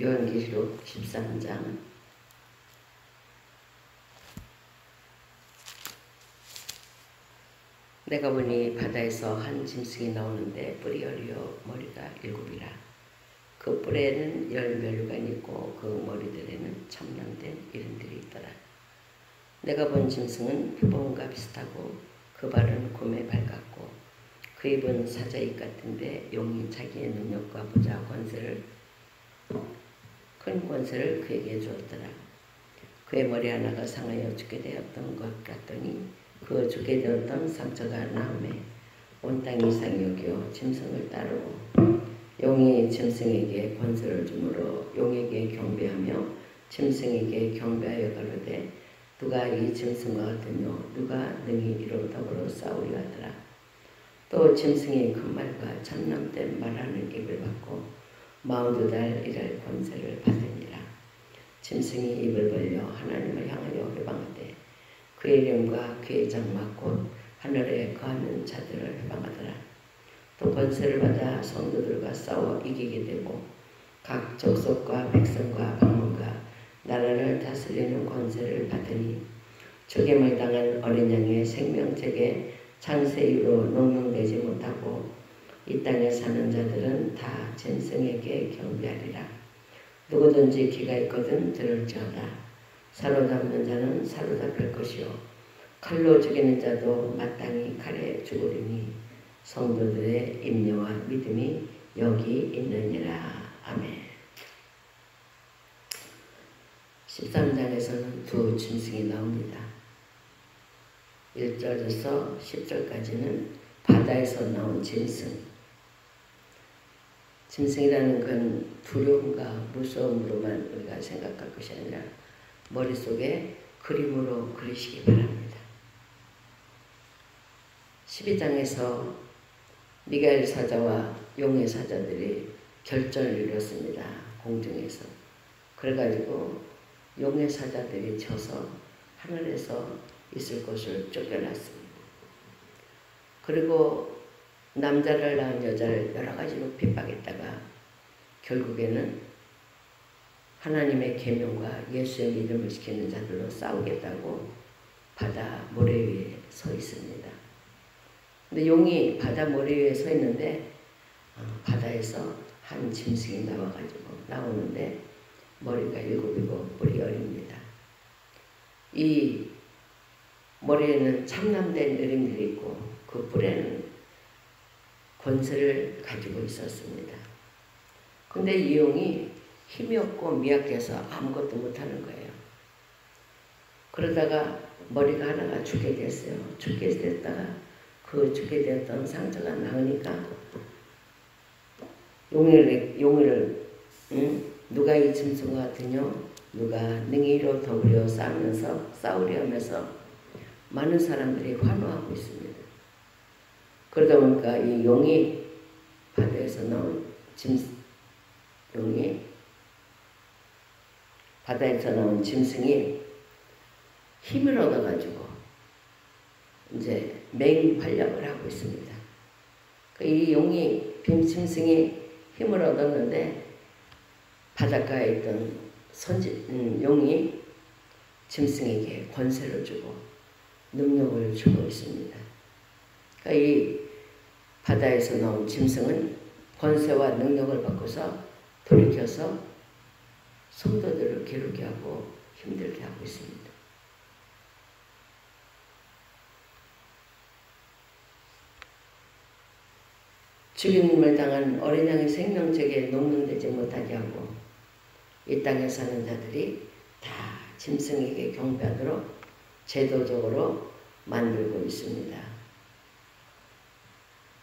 요한계시록 13장 내가 보니 바다에서 한 짐승이 나오는데 뿔이 10이요 머리가 7이라. 그 뿔에는 10면류관이 있고 그 머리들에는 첨령된 이름들이 있더라. 내가 본 짐승은 표범과 비슷하고 그 발은 곰의 발 같고 그 입은 사자입 같은데 용이 자기의 능력과 보좌 권세를 큰 권세를 그에게 주었더라. 그의 머리 하나가 상하여 죽게 되었던 것 같더니 그 죽게 되었던 상처가 나음에 온 땅 이상이 여겨 짐승을 따르고 용이 짐승에게 권세를 주므로 용에게 경배하며 짐승에게 경배하여 가로되 누가 이 짐승과 같으며 누가 능히 이로 더불어 싸우리 하더라. 또 짐승이 큰 말과 참남된 말하는 입을 받고 42달 일할 권세를 받으니라. 짐승이 입을 벌려 하나님을 향하여 회방하되 그의 이름과 그의 장막 곧 하늘에 거하는 자들을 회방하더라. 또 권세를 받아 성도들과 싸워 이기게 되고 각 족속과 백성과 방언과 나라를 다스리는 권세를 받으니 죽임을 당한 어린 양의 생명책에 창세 이후로 농명되지 못하고 이 땅에 사는 자들은 다 짐승에게 경배하리라. 누구든지 귀가 있거든 들을지어다. 사로잡는 자는 사로잡힐 것이요 칼로 죽이는 자도 마땅히 칼에 죽으리니 성도들의 임념과 믿음이 여기 있느니라. 아멘. 13장에서는 두 짐승이 나옵니다. 1절에서 10절까지는 바다에서 나온 짐승. 짐승이라는 건 두려움과 무서움으로만 우리가 생각할 것이 아니라 머릿속에 그림으로 그리시기 바랍니다. 12장에서 미가엘 사자와 용의 사자들이 결전을 이뤘습니다. 공중에서. 그래가지고 용의 사자들이 져서 하늘에서 있을 곳을 쫓겨났습니다. 그리고 남자를 낳은 여자를 여러 가지로 핍박했다가 결국에는 하나님의 계명과 예수의 믿음을 지키는 자들로 싸우겠다고 바다 모래 위에 서 있습니다. 근데 용이 바다 모래 위에 서 있는데 바다에서 한 짐승이 나오는데 머리가 7이고 뿔이 10입니다. 이 머리에는 참남된 느림들이 있고 그 뿔에는 권세를 가지고 있었습니다. 근데 이 용이 힘이 없고 미약해서 아무것도 못하는 거예요. 그러다가 머리가 하나가 죽게 됐어요. 죽게 됐다가 그 죽게 되었던 상처가 나으니까 용을 누가 이 짐승과 같으뇨 누가 능히로 더불어 싸우려 하면서 많은 사람들이 환호하고 있습니다. 그러다 보니까 이 용이 바다에서 나온 바다에서 나온 짐승이 힘을 얻어가지고 이제 맹활약을 하고 있습니다. 이 짐승이 힘을 얻었는데 바닷가에 있던 용이 짐승에게 권세를 주고 능력을 주고 있습니다. 그러니까 이 바다에서 나온 짐승은 권세와 능력을 받고서 돌이켜서 성도들을 괴롭게 하고 힘들게 하고 있습니다. 죽임을 당한 어린 양의 생명책에 농명되지 못하게 하고 이 땅에 사는 자들이 다 짐승에게 경배하도록 제도적으로 만들고 있습니다.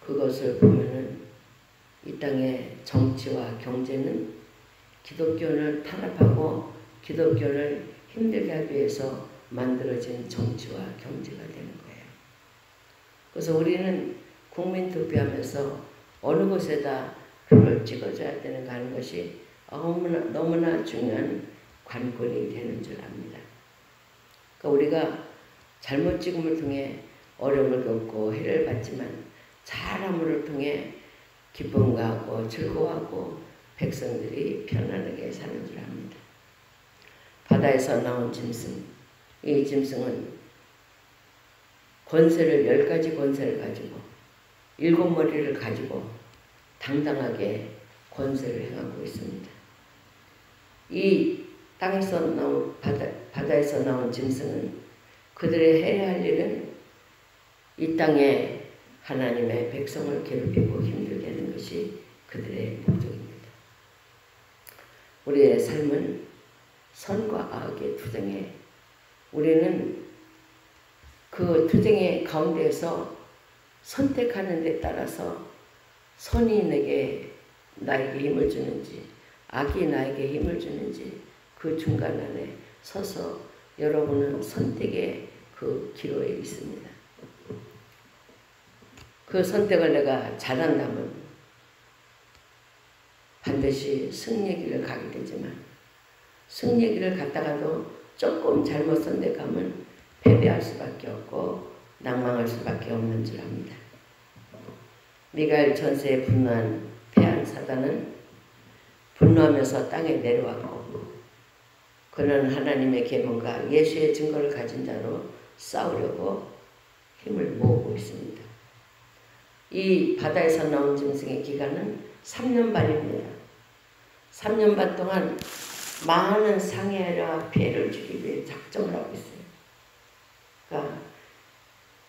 그것을 보면은 이 땅의 정치와 경제는 기독교를 탄압하고 기독교를 힘들게 하기 위해서 만들어진 정치와 경제가 되는 거예요. 그래서 우리는 국민 투표하면서 어느 곳에다 표를 찍어줘야 되는가 하는 것이 너무나 중요한 관건이 되는 줄 압니다. 그러니까 우리가 잘못 찍음을 통해 어려움을 겪고 해를 받지만 잘함을 통해 기쁨과 즐거워하고 백성들이 편안하게 사는 줄 압니다. 바다에서 나온 짐승, 이 짐승은 권세를 10가지 권세를 가지고 7머리를 가지고 당당하게 권세를 행하고 있습니다. 이 땅에서 나온 바다에서 나온 짐승은 그들의 해야 할 일은 이 땅에 하나님의 백성을 괴롭히고 힘들게 하는 것이 그들의 목적입니다. 우리의 삶은 선과 악의 투쟁에 우리는 그 투쟁의 가운데에서 선택하는 데 따라서 선이 나에게 힘을 주는지 악이 나에게 힘을 주는지 그 중간 안에 서서 여러분은 선택의 그 기로에 있습니다. 그 선택을 내가 잘한다면 반드시 승리의 길을 가게 되지만 승리의 길을 갔다가도 조금 잘못 선택하면 패배할 수밖에 없고 낭망할 수밖에 없는 줄 압니다. 미가엘 전세에 분노한 패한 사단은 분노하면서 땅에 내려왔고 그는 하나님의 계명과 예수의 증거를 가진 자로 싸우려고 힘을 모으고 있습니다. 이 바다에서 나온 짐승의 기간은 3년 반입니다. 3년 반 동안 많은 상해와 피해를 주기 위해 작정을 하고 있어요. 그러니까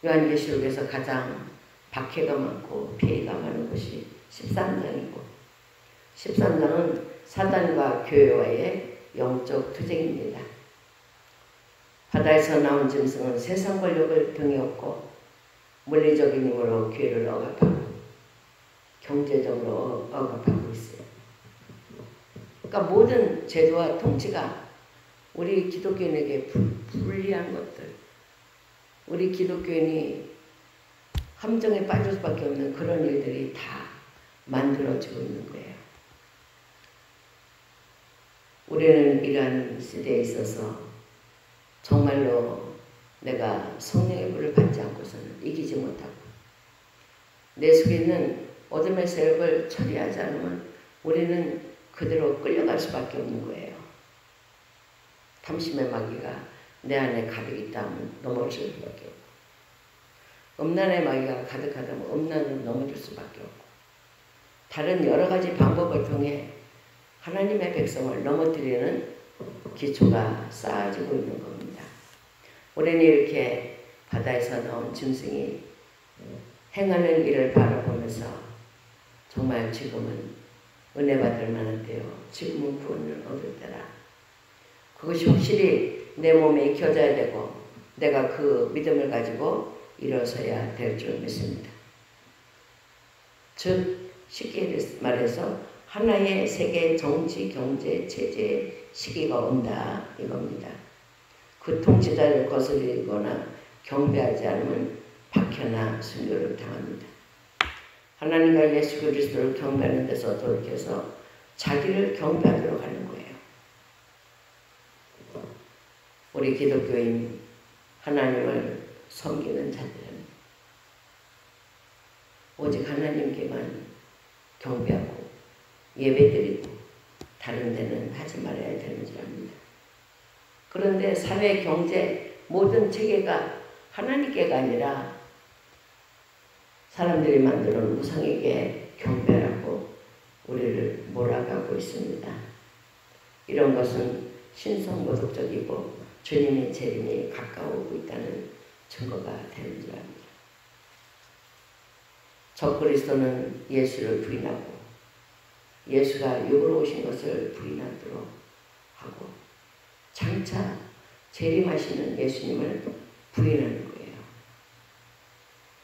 요한계시록에서 가장 박해가 많고 피해가 많은 것이 13장이고 13장은 사단과 교회와의 영적 투쟁입니다. 바다에서 나온 짐승은 세상 권력을 등에 업고 물리적인 힘으로 교회를 억압하고 경제적으로 억압하고 있어요. 그러니까 모든 제도와 통치가 우리 기독교인에게 불리한 것들, 우리 기독교인이 함정에 빠질 수밖에 없는 그런 일들이 다 만들어지고 있는 거예요. 우리는 이러한 시대에 있어서 정말로 내가 성령의 불을 받지 않고서는 이기지 못하고 내 속에 있는 어둠의 세력을 처리하지 않으면 우리는 그대로 끌려갈 수밖에 없는 거예요. 탐심의 마귀가 내 안에 가득 있다면 넘어질 수밖에 없고 음란의 마귀가 가득하다면 음란으로 넘어질 수밖에 없고 다른 여러 가지 방법을 통해 하나님의 백성을 넘어뜨리는 기초가 쌓아지고 있는 겁니다. 우리는 이렇게 바다에서 나온 짐승이 행하는 일을 바라보면서 정말 지금은 은혜 받을 만한 때요. 지금은 구원을 얻을 때라. 그것이 확실히 내 몸에 익혀져야 되고 내가 그 믿음을 가지고 일어서야 될 줄 믿습니다. 즉 쉽게 말해서 하나의 세계 정치, 경제, 체제 시기가 온다 이겁니다. 그 통치자를 거스르거나 경배하지 않으면 박해나 순교를 당합니다. 하나님과 예수 그리스도를 경배하는 데서 돌이켜서 자기를 경배하도록 하는 거예요. 우리 기독교인 하나님을 섬기는 자들은 오직 하나님께만 경배하고 예배드리고 다른 데는 하지 말아야 되는 줄 압니다. 그런데 사회, 경제 모든 체계가 하나님께가 아니라 사람들이 만들어 놓은 우상에게 경배하고 우리를 몰아가고 있습니다. 이런 것은 신성모독적이고 주님의 재림이 가까우고 있다는 증거가 되는 줄 압니다. 적그리스도는 예수를 부인하고 예수가 육으로 오신 것을 부인하도록 하고 장차 재림하시는 예수님을 부인하는 거예요.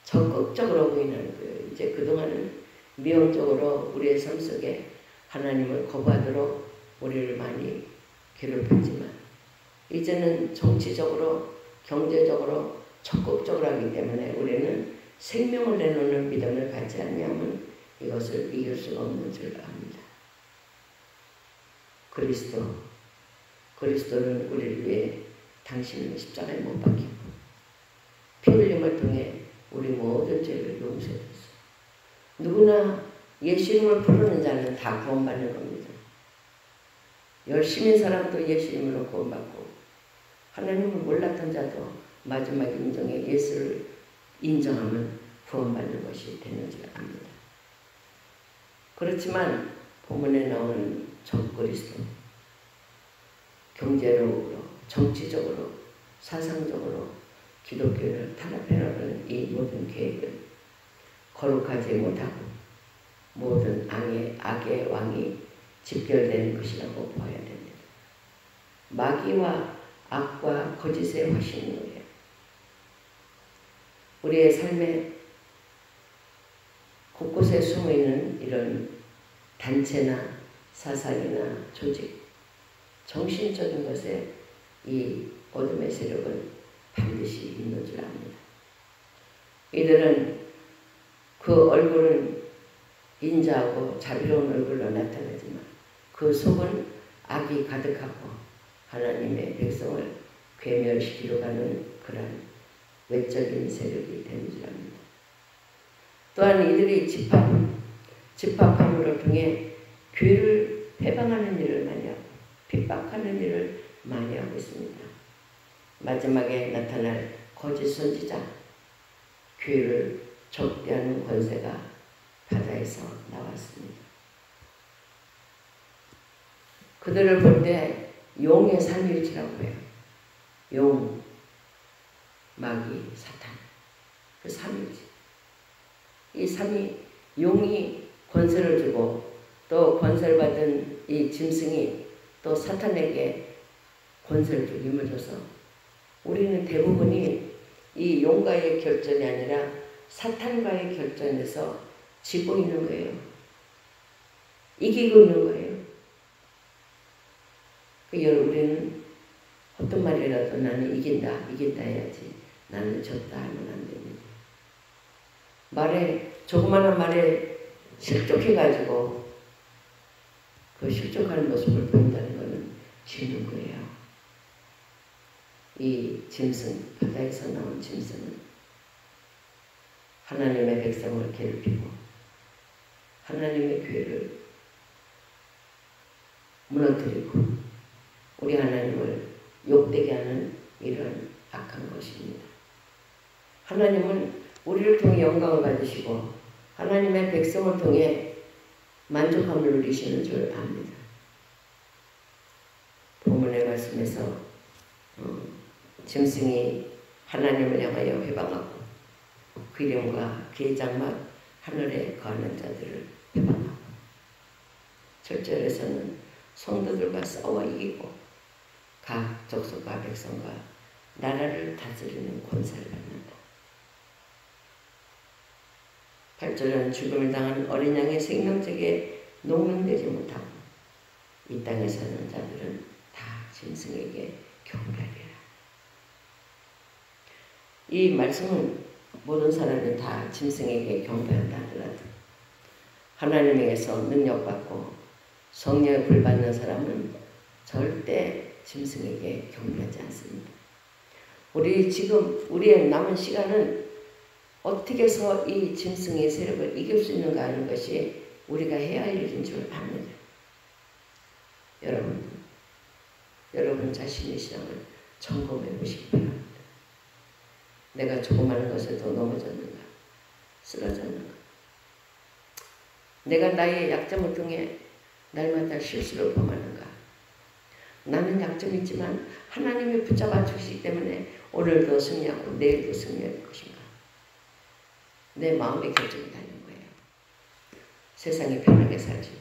적극적으로 부인하는 거예요. 이제 그동안은 미용적으로 우리의 삶 속에 하나님을 거부하도록 우리를 많이 괴롭혔지만 이제는 정치적으로 경제적으로 적극적으로 하기 때문에 우리는 생명을 내놓는 믿음을 갖지 않냐면 이것을 이길 수가 없는 줄 압니다. 그리스도는 우리를 위해 당신은 십자가에 못 박히고 피 흘림을 통해 우리 모든 죄를 용서해 줬어요. 누구나 예수 이름을 부르는 자는 다 구원받는 겁니다. 열심인 사람도 예수 이름으로 구원받고 하나님을 몰랐던 자도 마지막 인정에 예수를 인정하면 구원받는 것이 되는 줄 압니다. 그렇지만 본문에 나오는 적그리스도, 경제적으로, 정치적으로, 사상적으로 기독교를 탄압해놓는 이 모든 계획은 거룩하지 못하고 모든 악의 왕이 집결되는 것이라고 보아야 됩니다. 마귀와 악과 거짓의 화신이에요. 우리의 삶에 곳곳에 숨어있는 이런 단체나 사상이나 조직, 정신적인 것에 이 어둠의 세력은 반드시 있는 줄 압니다. 이들은 그 얼굴은 인자하고 자비로운 얼굴로 나타나지만 그 속은 악이 가득하고 하나님의 백성을 괴멸시키려 가는 그런 외적인 세력이 되는 줄 압니다. 또한 이들이 집합함으로 통해 교회를 해방하는 일을 많이 하고 핍박하는 일을 많이 하고 있습니다. 마지막에 나타날 거짓 선지자, 교회를 적대하는 권세가 바다에서 나왔습니다. 그들을 볼 때 용의 삼일체라고 해요. 용, 마귀, 사탄. 그 삼일체. 이 삼이 용이 권세를 주고 또 권세를 받은 이 짐승이 또 사탄에게 권세를 주고 힘을 줘서 우리는 대부분이 이 용과의 결전이 아니라 사탄과의 결전에서 지고 있는 거예요. 이기고 있는 거예요. 우리는 어떤 말이라도 나는 이긴다 해야지 나는 졌다 하면 안 됩니다. 조그마한 말에 실족해가지고 그 실족하는 모습을 보인다는 것은 지는 거예요. 이 짐승, 바다에서 나온 짐승은 하나님의 백성을 괴롭히고 하나님의 교회를 무너뜨리고 우리 하나님을 욕되게 하는 이런 악한 것입니다. 하나님은 우리를 통해 영광을 받으시고 하나님의 백성을 통해 만족함을 누리시는 줄 압니다. 본문의 말씀에서 짐승이 하나님을 향하여 회방하고 그 이름과 그의 장막 하늘에 거하는 자들을 회방하고 7절에서는 성도들과 싸워 이기고 각 족속과 백성과 나라를 다스리는 권세를 받는다. 8절은 죽음을 당한 어린 양의 생명책에 농락되지 못하고 이 땅에 사는 자들은 다 짐승에게 경배하리라. 이 말씀은 모든 사람이 다 짐승에게 경배한다 하더라도 하나님에게서 능력받고 성령에 불받는 사람은 절대 짐승에게 경배하지 않습니다. 우리의 남은 시간은 어떻게 해서 이 짐승의 세력을 이길 수 있는가 하는 것이 우리가 해야 할 일인 줄 압니다. 여러분 자신의 신앙을 점검해 보시기 바랍니다. 내가 조그마한 것에도 넘어졌는가? 쓰러졌는가? 내가 나의 약점을 통해 날마다 실수를 범하는가? 나는 약점이 있지만 하나님이 붙잡아 주시기 때문에 오늘도 승리하고 내일도 승리할 것인가? 내 마음의 결정이 달린 거예요. 세상이 편하게 살지.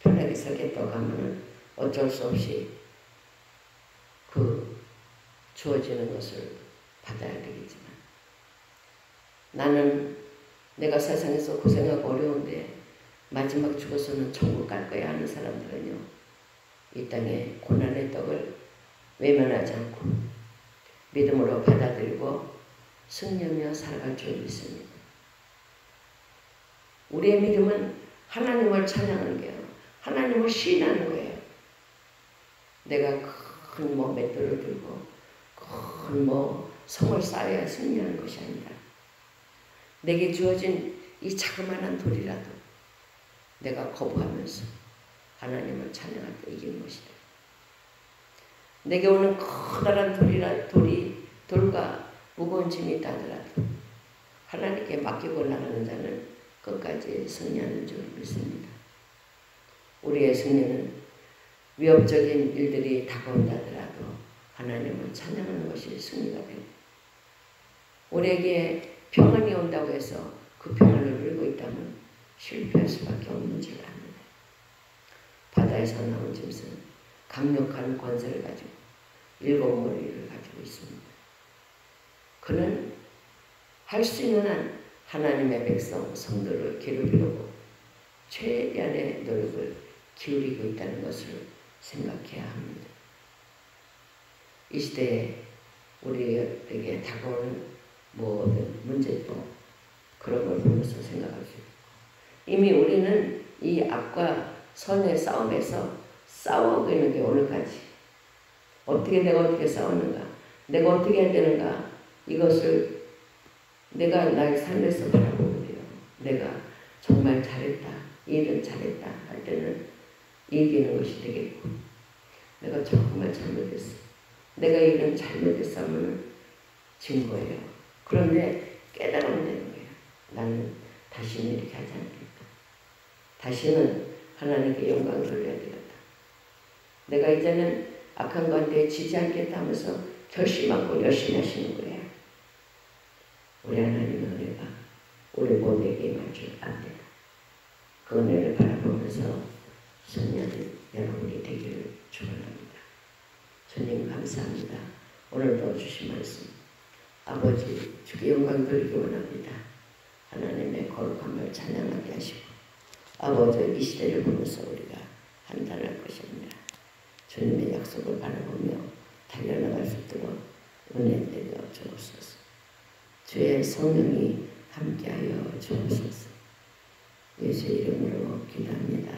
편하게 살겠다고 하면 어쩔 수 없이 그 주어지는 것을 받아야 되겠지만 나는 내가 세상에서 고생하고 어려운데 마지막 죽어서는 천국 갈 거야 하는 사람들은요. 이 땅에 고난의 떡을 외면하지 않고 믿음으로 받아들이고 승리하며 살아갈 줄 믿습니다. 우리의 믿음은 하나님을 찬양하는 거예요. 하나님을 시인하는 거예요. 내가 큰 맷돌을 들고 큰 성을 쌓아야 승리하는 것이 아니라 내게 주어진 이 자그마한 돌이라도 내가 거부하면서 하나님을 찬양할 때 이기는 것이다. 내게 오는 커다란 돌과 무거운 짐이 있다 하더라도 하나님께 맡기고 나가는 자는 끝까지 승리하는 줄 믿습니다. 우리의 승리는 위협적인 일들이 다가온다 하더라도 하나님을 찬양하는 것이 승리가 됩니다. 우리에게 평안이 온다고 해서 그 평안을 누리고 있다면 실패할 수밖에 없는 줄 압니다. 바다에서 나온 짐승은 강력한 권세를 가지고 7머리를 가지고 있습니다. 그는 할 수 있는 한 하나님의 성도를 기르려고 최대한의 노력을 기울이고 있다는 것을 생각해야 합니다. 이 시대에 우리에게 다가오는 모든 문제도 그런 걸 보면서 생각할 수 있고, 이미 우리는 이 악과 선의 싸움에서 싸우고 있는 게 오늘까지. 내가 어떻게 싸우는가, 내가 어떻게 해야 되는가, 이것을 내가 나의 삶에서 바라보고 돼요. 내가 정말 잘했다, 이 일은 잘했다 할 때는 이기는 것이 되겠고, 내가 정말 잘못했어, 내가 이 일은 잘못했어 하면 진 거예요. 그런데 깨달으면 되는 거예요. 나는 다시는 이렇게 하지 않겠다. 다시는 하나님께 영광을 돌려야 되겠다. 내가 이제는 악한 가운데 지지 않겠다 하면서 결심하고 열심히 하시는 거예요. 우리 하나님의 은혜가 우리 모두에게 임할 줄 압니다. 그 은혜를 바라보면서 승리하는 여러분이 되기를 축원합니다. 주님 감사합니다. 오늘도 주신 말씀 아버지 주께 영광 돌리기 원합니다. 하나님의 거룩함을 찬양하게 하시고 아버지 이 시대를 보면서 우리가 판단할 것이 아니라 주님의 약속을 바라보며 달려나갈 수 있도록 은혜 내려 주옵소서. 주의 성령이 함께하여 주옵소서. 예수의 이름으로 기도합니다.